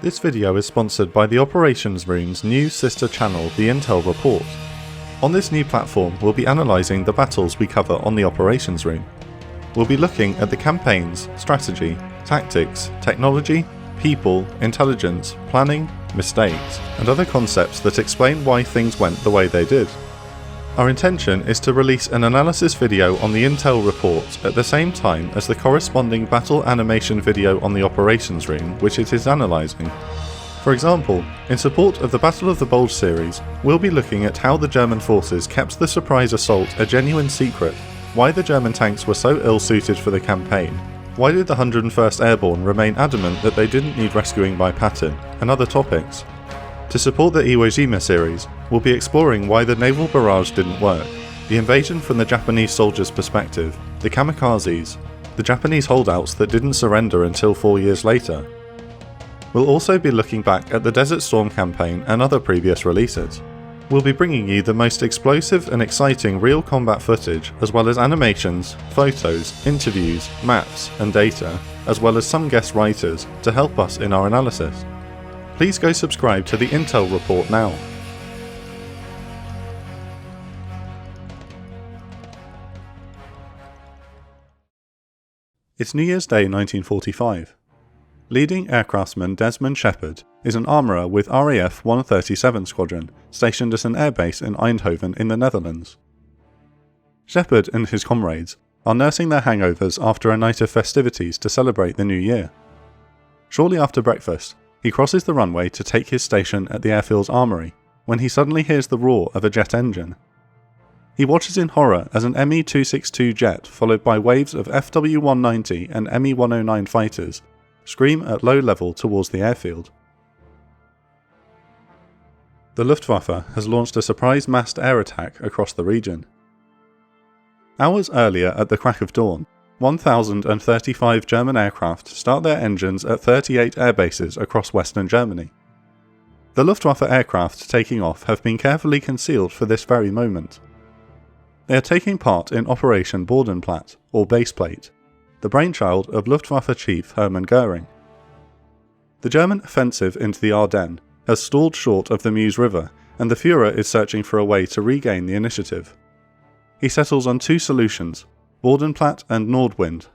This video is sponsored by the Operations Room's new sister channel, the Intel Report. On this new platform, we'll be analysing the battles we cover on the Operations Room. We'll be looking at the campaigns, strategy, tactics, technology, people, intelligence, planning, mistakes, and other concepts that explain why things went the way they did. Our intention is to release an analysis video on the Intel Report at the same time as the corresponding battle animation video on the Operations Room, which it is analysing. For example, in support of the Battle of the Bulge series, we'll be looking at how the German forces kept the surprise assault a genuine secret, why the German tanks were so ill-suited for the campaign, why did the 101st Airborne remain adamant that they didn't need rescuing by pattern, and other topics. To support the Iwo Jima series, we'll be exploring why the naval barrage didn't work, the invasion from the Japanese soldiers' perspective, the kamikazes, the Japanese holdouts that didn't surrender until 4 years later. We'll also be looking back at the Desert Storm campaign and other previous releases. We'll be bringing you the most explosive and exciting real combat footage, as well as animations, photos, interviews, maps, and data, as well as some guest writers to help us in our analysis. Please go subscribe to the Intel Report now. It's New Year's Day 1945. Leading aircraftsman Desmond Shepard is an armourer with RAF 137 Squadron, stationed at an airbase in Eindhoven in the Netherlands. Shepard and his comrades are nursing their hangovers after a night of festivities to celebrate the new year. Shortly after breakfast, he crosses the runway to take his station at the airfield's armoury, when he suddenly hears the roar of a jet engine. He watches in horror as an Me-262 jet, followed by waves of FW-190 and Me-109 fighters, scream at low level towards the airfield. The Luftwaffe has launched a surprise massed air attack across the region. Hours earlier, at the crack of dawn, 1,035 German aircraft start their engines at 38 airbases across western Germany. The Luftwaffe aircraft taking off have been carefully concealed for this very moment. They are taking part in Operation Bodenplatte, or baseplate, the brainchild of Luftwaffe Chief Hermann Göring. The German offensive into the Ardennes has stalled short of the Meuse River, and the Fuhrer is searching for a way to regain the initiative. He settles on two solutions: Bodenplatte and Nordwind.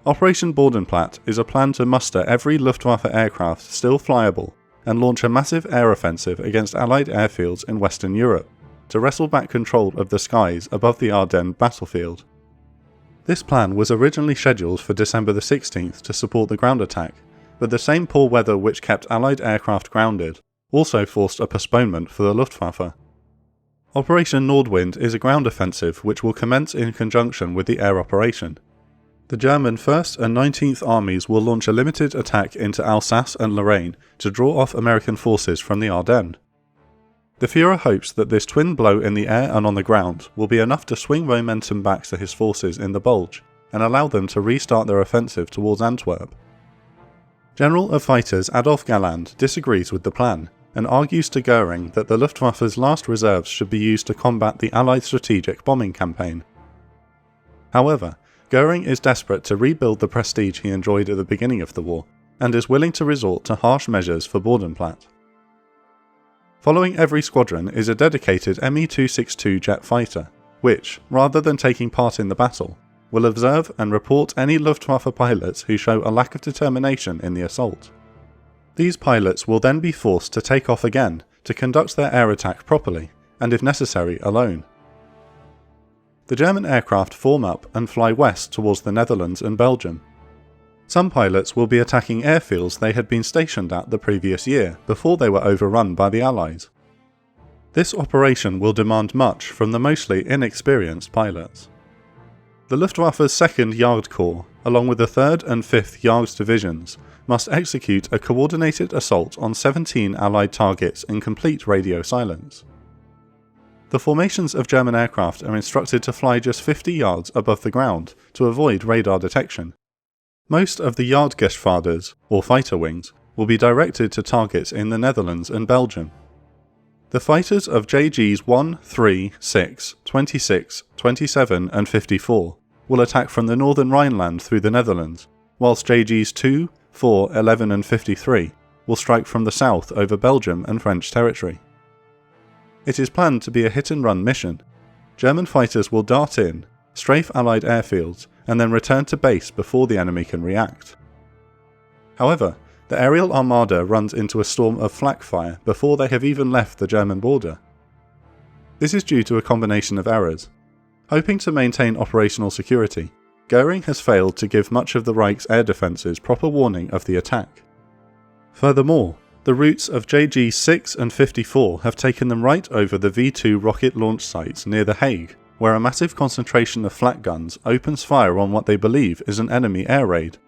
Operation Bodenplatte is a plan to muster every Luftwaffe aircraft still flyable and launch a massive air offensive against Allied airfields in Western Europe to wrestle back control of the skies above the Ardennes battlefield. This plan was originally scheduled for December the 16th to support the ground attack, but the same poor weather which kept Allied aircraft grounded also forced a postponement for the Luftwaffe. Operation Nordwind is a ground offensive which will commence in conjunction with the air operation. The German 1st and 19th Armies will launch a limited attack into Alsace and Lorraine to draw off American forces from the Ardennes. The Fuhrer hopes that this twin blow in the air and on the ground will be enough to swing momentum back to his forces in the Bulge and allow them to restart their offensive towards Antwerp. General of Fighters Adolf Galland disagrees with the plan and argues to Göring that the Luftwaffe's last reserves should be used to combat the Allied strategic bombing campaign. However, Göring is desperate to rebuild the prestige he enjoyed at the beginning of the war, and is willing to resort to harsh measures for Bodenplatte. Following every squadron is a dedicated Me-262 jet fighter, which, rather than taking part in the battle, will observe and report any Luftwaffe pilots who show a lack of determination in the assault. These pilots will then be forced to take off again to conduct their air attack properly, and if necessary, alone. The German aircraft form up and fly west towards the Netherlands and Belgium. Some pilots will be attacking airfields they had been stationed at the previous year, before they were overrun by the Allies. This operation will demand much from the mostly inexperienced pilots. The Luftwaffe's 2nd Yard Corps, along with the 3rd and 5th Jagd Divisions, must execute a coordinated assault on 17 Allied targets in complete radio silence. The formations of German aircraft are instructed to fly just 50 yards above the ground to avoid radar detection. Most of the Jagdgeschwaders, or fighter wings, will be directed to targets in the Netherlands and Belgium. The fighters of JGs 1, 3, 6, 26, 27 and 54 will attack from the northern Rhineland through the Netherlands, whilst JGs 2, 4, 11 and 53 will strike from the south over Belgium and French territory. It is planned to be a hit-and-run mission. German fighters will dart in, strafe Allied airfields, and then return to base before the enemy can react. However, the aerial armada runs into a storm of flak fire before they have even left the German border. This is due to a combination of errors. Hoping to maintain operational security, Goering has failed to give much of the Reich's air defences proper warning of the attack. Furthermore, the routes of JG6 and 54 have taken them right over the V2 rocket launch sites near The Hague, where a massive concentration of flak guns opens fire on what they believe is an enemy air raid.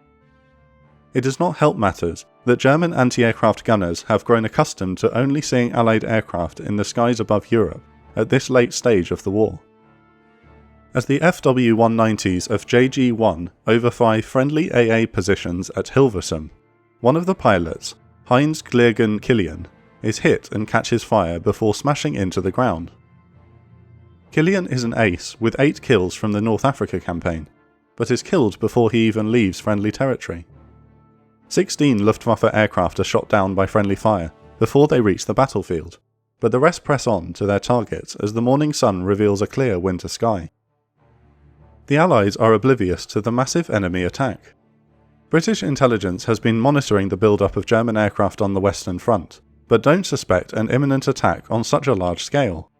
It does not help matters that German anti-aircraft gunners have grown accustomed to only seeing Allied aircraft in the skies above Europe at this late stage of the war. As the FW-190s of JG-1 overfly friendly AA positions at Hilversum, one of the pilots, Heinz Gliergen Kilian, is hit and catches fire before smashing into the ground. Kilian is an ace with 8 kills from the North Africa campaign, but is killed before he even leaves friendly territory. 16 Luftwaffe aircraft are shot down by friendly fire before they reach the battlefield, but the rest press on to their targets as the morning sun reveals a clear winter sky. The Allies are oblivious to the massive enemy attack. British intelligence has been monitoring the build-up of German aircraft on the Western Front, but don't suspect an imminent attack on such a large scale.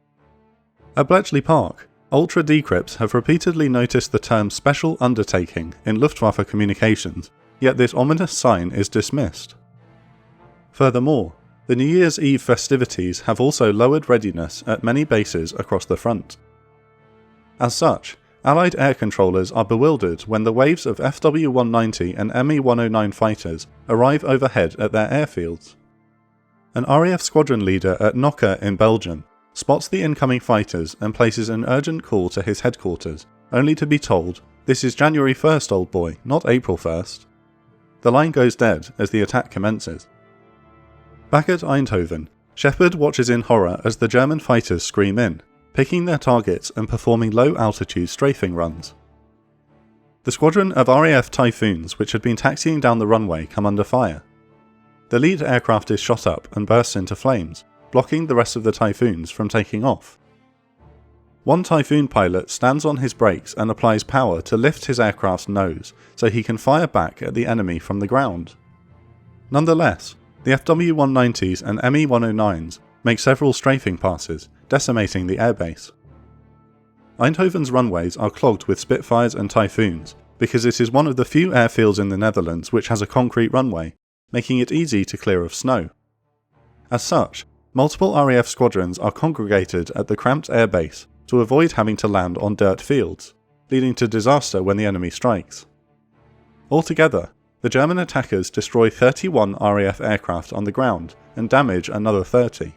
At Bletchley Park, ultra decrypts have repeatedly noticed the term special undertaking in Luftwaffe communications, yet this ominous sign is dismissed. Furthermore, the New Year's Eve festivities have also lowered readiness at many bases across the front. As such, Allied air controllers are bewildered when the waves of FW-190 and Me-109 fighters arrive overhead at their airfields. An RAF squadron leader at Nocker in Belgium spots the incoming fighters and places an urgent call to his headquarters, only to be told, "This is January 1st, old boy, not April 1st. The line goes dead as the attack commences. Back at Eindhoven, Shepard watches in horror as the German fighters scream in, picking their targets and performing low-altitude strafing runs. The squadron of RAF Typhoons which had been taxiing down the runway come under fire. The lead aircraft is shot up and bursts into flames, blocking the rest of the Typhoons from taking off. One Typhoon pilot stands on his brakes and applies power to lift his aircraft's nose so he can fire back at the enemy from the ground. Nonetheless, the FW-190s and Me-109s make several strafing passes, decimating the airbase. Eindhoven's runways are clogged with Spitfires and Typhoons because it is one of the few airfields in the Netherlands which has a concrete runway, making it easy to clear of snow. As such, multiple RAF squadrons are congregated at the cramped airbase to avoid having to land on dirt fields, leading to disaster when the enemy strikes. Altogether, the German attackers destroy 31 RAF aircraft on the ground and damage another 30.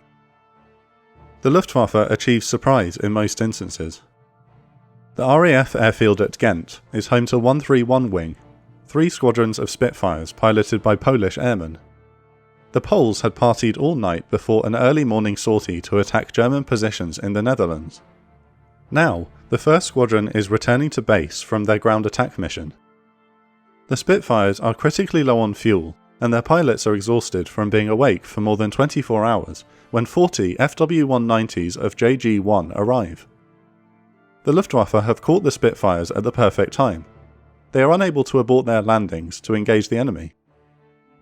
The Luftwaffe achieves surprise in most instances. The RAF airfield at Ghent is home to 131 Wing, 3 squadrons of Spitfires piloted by Polish airmen. The Poles had partied all night before an early morning sortie to attack German positions in the Netherlands. Now, the 1st Squadron is returning to base from their ground attack mission. The Spitfires are critically low on fuel, and their pilots are exhausted from being awake for more than 24 hours when 40 FW-190s of JG-1 arrive. The Luftwaffe have caught the Spitfires at the perfect time. They are unable to abort their landings to engage the enemy.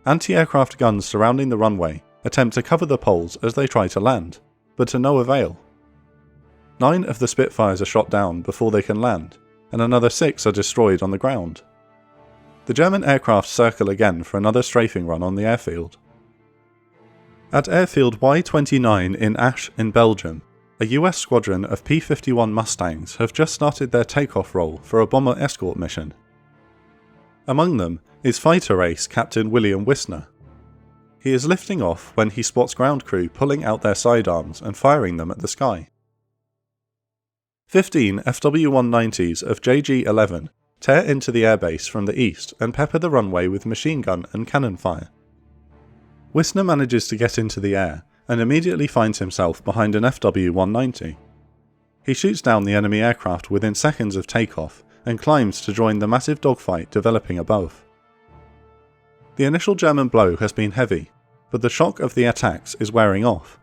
Anti-aircraft guns surrounding the runway attempt to cover the Poles as they try to land, but to no avail. 9 of the Spitfires are shot down before they can land, and another 6 are destroyed on the ground. The German aircraft circle again for another strafing run on the airfield. At Airfield Y-29 in Asch in Belgium, a US squadron of P-51 Mustangs have just started their takeoff roll for a bomber escort mission. Among them is fighter ace Captain William Wissner. He is lifting off when he spots ground crew pulling out their sidearms and firing them at the sky. 15 FW-190s of JG-11 tear into the airbase from the east and pepper the runway with machine gun and cannon fire. Wissner manages to get into the air and immediately finds himself behind an FW-190. He shoots down the enemy aircraft within seconds of takeoff and climbs to join the massive dogfight developing above. The initial German blow has been heavy, but the shock of the attacks is wearing off.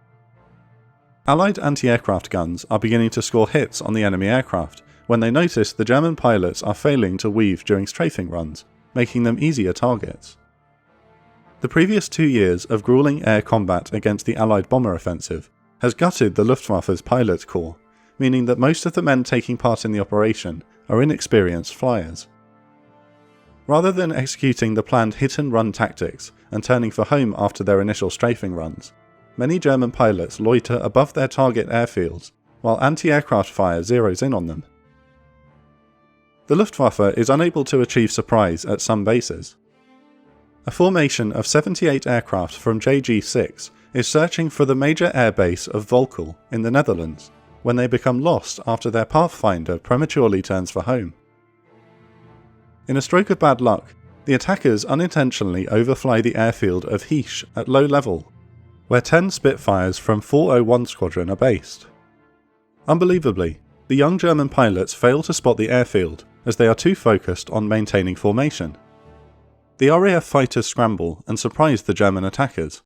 Allied anti-aircraft guns are beginning to score hits on the enemy aircraft when they notice the German pilots are failing to weave during strafing runs, making them easier targets. The previous 2 years of grueling air combat against the Allied bomber offensive has gutted the Luftwaffe's pilot corps, meaning that most of the men taking part in the operation are inexperienced flyers. Rather than executing the planned hit-and-run tactics and turning for home after their initial strafing runs, many German pilots loiter above their target airfields while anti-aircraft fire zeroes in on them. The Luftwaffe is unable to achieve surprise at some bases. A formation of 78 aircraft from JG6 is searching for the major airbase of Volkel in the Netherlands when they become lost after their Pathfinder prematurely turns for home. In a stroke of bad luck, the attackers unintentionally overfly the airfield of Heesch at low level, where 10 Spitfires from 401 Squadron are based. Unbelievably, the young German pilots fail to spot the airfield as they are too focused on maintaining formation. The RAF fighters scramble and surprise the German attackers.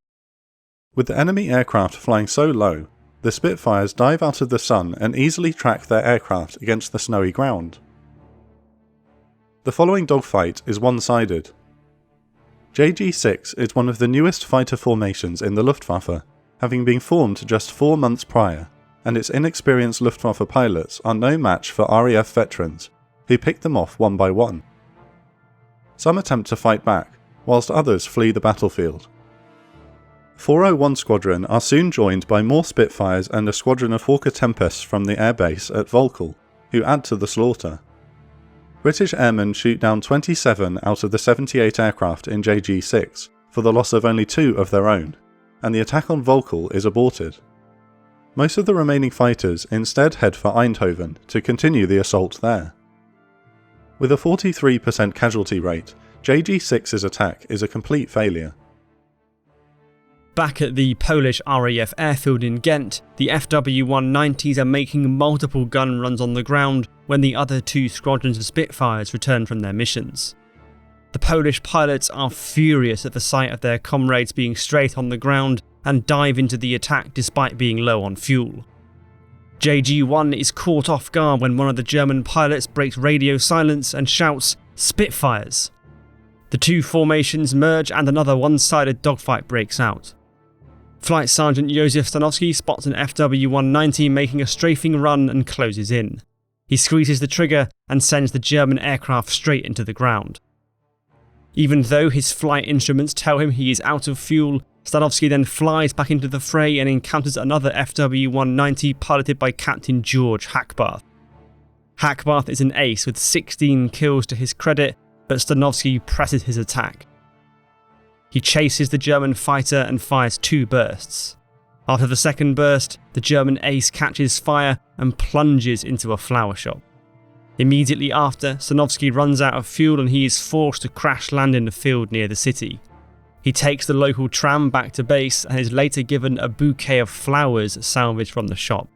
With the enemy aircraft flying so low, the Spitfires dive out of the sun and easily track their aircraft against the snowy ground. The following dogfight is one-sided. JG6 is one of the newest fighter formations in the Luftwaffe, having been formed just 4 months prior, and its inexperienced Luftwaffe pilots are no match for RAF veterans, who pick them off one by one. Some attempt to fight back, whilst others flee the battlefield. 401 Squadron are soon joined by more Spitfires and a squadron of Hawker Tempests from the airbase at Volkel, who add to the slaughter. British airmen shoot down 27 out of the 78 aircraft in JG6 for the loss of only 2 of their own, and the attack on Volkel is aborted. Most of the remaining fighters instead head for Eindhoven to continue the assault there. With a 43% casualty rate, JG6's attack is a complete failure. Back at the Polish RAF airfield in Ghent, the FW-190s are making multiple gun runs on the ground when the other 2 squadrons of Spitfires return from their missions. The Polish pilots are furious at the sight of their comrades being straight on the ground and dive into the attack despite being low on fuel. JG-1 is caught off guard when one of the German pilots breaks radio silence and shouts, "Spitfires!" The 2 formations merge and another one-sided dogfight breaks out. Flight Sergeant Josef Stanowski spots an FW-190 making a strafing run and closes in. He squeezes the trigger and sends the German aircraft straight into the ground. Even though his flight instruments tell him he is out of fuel, Stanowski then flies back into the fray and encounters another FW-190 piloted by Captain George Hackbarth. Hackbarth is an ace with 16 kills to his credit, but Stanowski presses his attack. He chases the German fighter and fires 2 bursts. After the second burst, the German ace catches fire and plunges into a flower shop. Immediately after, Stanowski runs out of fuel and he is forced to crash land in a field near the city. He takes the local tram back to base and is later given a bouquet of flowers salvaged from the shop.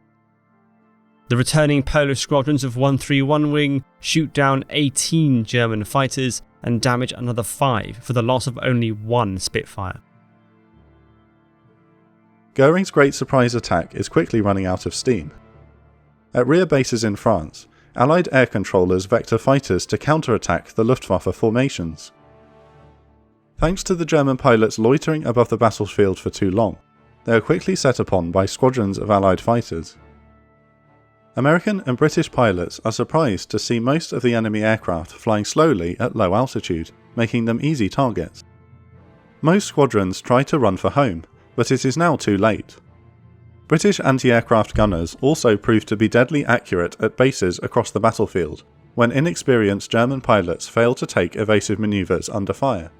The returning Polish squadrons of 131 Wing shoot down 18 German fighters and damage another 5 for the loss of only 1 Spitfire. Goering's Great Surprise attack is quickly running out of steam. At rear bases in France, Allied air controllers vector fighters to counterattack the Luftwaffe formations. Thanks to the German pilots loitering above the battlefield for too long, they are quickly set upon by squadrons of Allied fighters. American and British pilots are surprised to see most of the enemy aircraft flying slowly at low altitude, making them easy targets. Most squadrons try to run for home, but it is now too late. British anti-aircraft gunners also proved to be deadly accurate at bases across the battlefield, when inexperienced German pilots fail to take evasive manoeuvres under fire.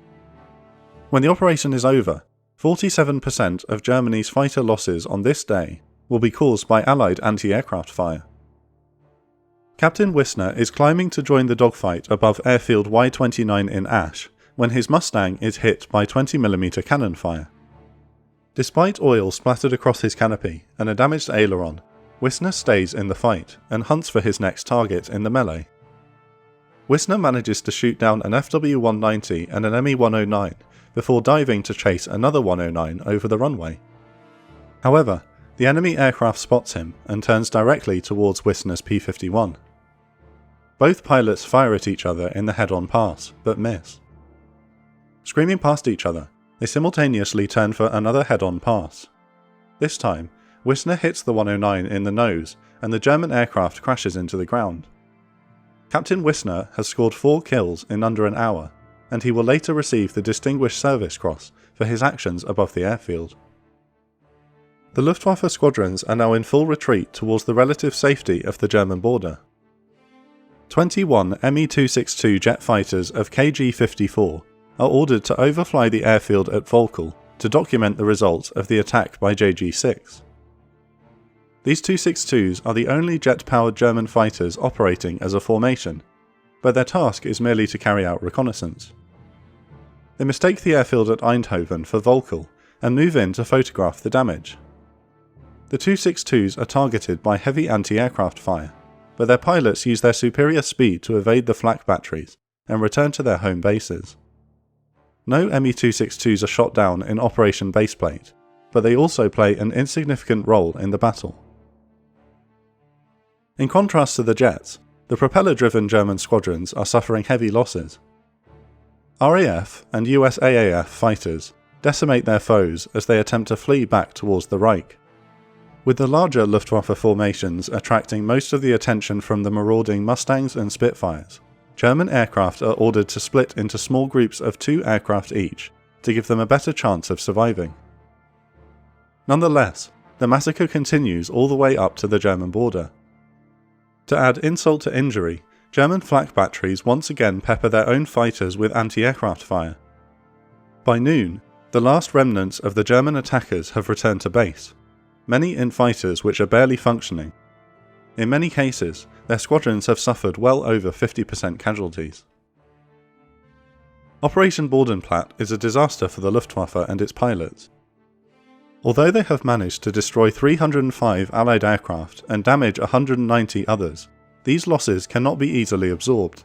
When the operation is over, 47% of Germany's fighter losses on this day will be caused by Allied anti-aircraft fire. Captain Wissner is climbing to join the dogfight above airfield Y-29 in Asch when his Mustang is hit by 20mm cannon fire. Despite oil splattered across his canopy and a damaged aileron, Wissner stays in the fight and hunts for his next target in the melee. Wissner manages to shoot down an FW-190 and an Me-109 before diving to chase another 109 over the runway. However, the enemy aircraft spots him and turns directly towards Wissner's P-51. Both pilots fire at each other in the head-on pass, but miss. Screaming past each other, they simultaneously turn for another head-on pass. This time, Wissner hits the 109 in the nose and the German aircraft crashes into the ground. Captain Wissner has scored 4 kills in under an hour, and he will later receive the Distinguished Service Cross for his actions above the airfield. The Luftwaffe squadrons are now in full retreat towards the relative safety of the German border. 21 Me-262 jet fighters of KG-54 are ordered to overfly the airfield at Volkel to document the results of the attack by JG-6. These 262s are the only jet-powered German fighters operating as a formation, but their task is merely to carry out reconnaissance. They mistake the airfield at Eindhoven for Volkel and move in to photograph the damage. The 262s are targeted by heavy anti-aircraft fire, but their pilots use their superior speed to evade the flak batteries and return to their home bases. No Me-262s are shot down in Operation Baseplate, but they also play an insignificant role in the battle. In contrast to the jets, the propeller-driven German squadrons are suffering heavy losses. RAF and USAAF fighters decimate their foes as they attempt to flee back towards the Reich. With the larger Luftwaffe formations attracting most of the attention from the marauding Mustangs and Spitfires, German aircraft are ordered to split into small groups of 2 aircraft each to give them a better chance of surviving. Nonetheless, the massacre continues all the way up to the German border. To add insult to injury, German flak batteries once again pepper their own fighters with anti-aircraft fire. By noon, the last remnants of the German attackers have returned to base, many in fighters which are barely functioning. In many cases, their squadrons have suffered well over 50% casualties. Operation Bodenplatte is a disaster for the Luftwaffe and its pilots. Although they have managed to destroy 305 Allied aircraft and damage 190 others, these losses cannot be easily absorbed.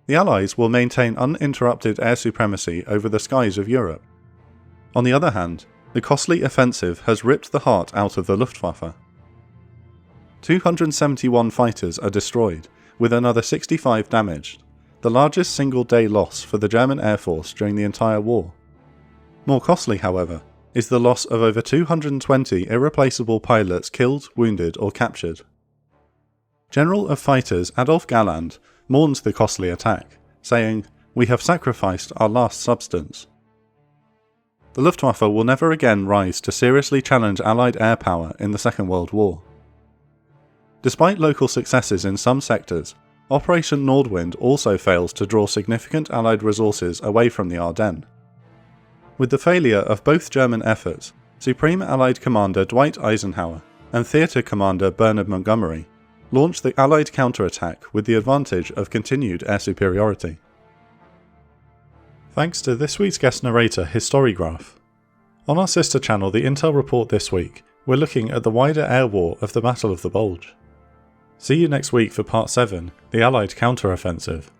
The Allies will maintain uninterrupted air supremacy over the skies of Europe. On the other hand, the costly offensive has ripped the heart out of the Luftwaffe. 271 fighters are destroyed, with another 65 damaged, the largest single-day loss for the German Air Force during the entire war. More costly, however, is the loss of over 220 irreplaceable pilots killed, wounded or captured. General of Fighters Adolf Galland mourns the costly attack, saying, "We have sacrificed our last substance." The Luftwaffe will never again rise to seriously challenge Allied air power in the Second World War. Despite local successes in some sectors, Operation Nordwind also fails to draw significant Allied resources away from the Ardennes. With the failure of both German efforts, Supreme Allied Commander Dwight Eisenhower and Theatre Commander Bernard Montgomery launched the Allied counterattack with the advantage of continued air superiority. Thanks to this week's guest narrator, Historigraph. On our sister channel, the Intel Report this week, we're looking at the wider air war of the Battle of the Bulge. See you next week for Part 7, the Allied Counter-Offensive.